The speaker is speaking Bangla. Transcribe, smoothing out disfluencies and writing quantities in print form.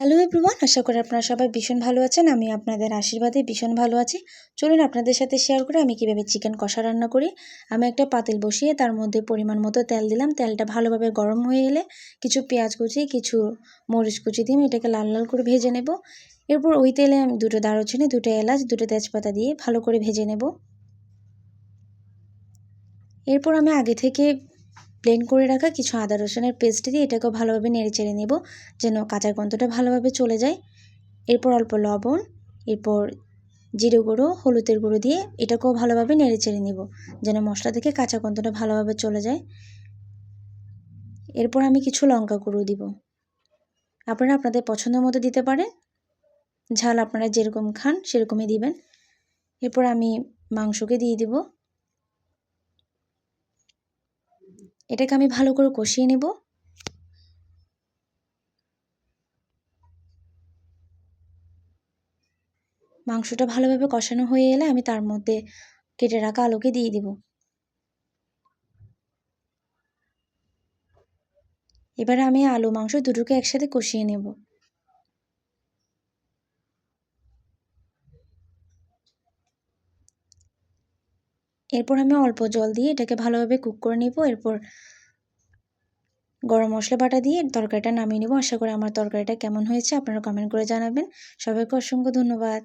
হ্যালো এভরিওয়ান, আশা করি আপনারা সবাই ভীষণ ভালো আছেন। আমি আপনাদের আশীর্বাদে ভীষণ ভালো আছি। চলুন আপনাদের সাথে শেয়ার করি আমি কীভাবে চিকেন কষা রান্না করি। আমি একটা পাতিল বসিয়ে তার মধ্যে পরিমাণ মতো তেল দিলাম। তেলটা ভালোভাবে গরম হয়ে এলে কিছু পেঁয়াজ কুচি, কিছু মরিচ কুচি দিয়ে আমি এটাকে লাল লাল করে ভেজে নেব। এরপর ওই তেলে আমি দুটো দারুচিনি, দুটো এলাচ, দুটো তেজপাতা দিয়ে ভালো করে ভেজে নেব। এরপর আমি আগে থেকে ব্লেন্ড করে রাখা কিছু আদা রসুনের পেস্ট দিয়ে এটাকেও ভালোভাবে নেড়েচেড়ে নেব, যেন কাঁচা গন্ধটা ভালোভাবে চলে যায়। এরপর অল্প লবণ, এরপর জিরে গুঁড়ো, হলুদের গুঁড়ো দিয়ে এটাকেও ভালোভাবে নেড়েচেড়ে নেব, যেন মশলা থেকে কাঁচা গন্ধটা ভালোভাবে চলে যায়। এরপর আমি কিছু লঙ্কা গুঁড়ো দিব। আপনারা আপনাদের পছন্দ মতো দিতে পারেন, ঝাল আপনারা যেরকম খান সেরকমই দিবেন। এরপর আমি মাংসকে দিয়ে দিব। এটাকে আমি ভালো করে কষিয়ে নেব। মাংসটা ভালোভাবে কষানো হয়ে এলে আমি তার মধ্যে কেটে রাখা আলুকে দিয়ে দিব। এবারে আমি আলু মাংস দুটোকে একসাথে কষিয়ে নেব। এরপর আমি অল্প জল দিয়ে এটাকে ভালোভাবে কুক করে নেব। এরপর গরম মশলা বাটা দিয়ে তরকারিটা নামিয়ে নেব। আশা করি আমার তরকারিটা কেমন হয়েছে আপনারা কমেন্ট করে জানাবেন। সবাইকে অসংখ্য ধন্যবাদ।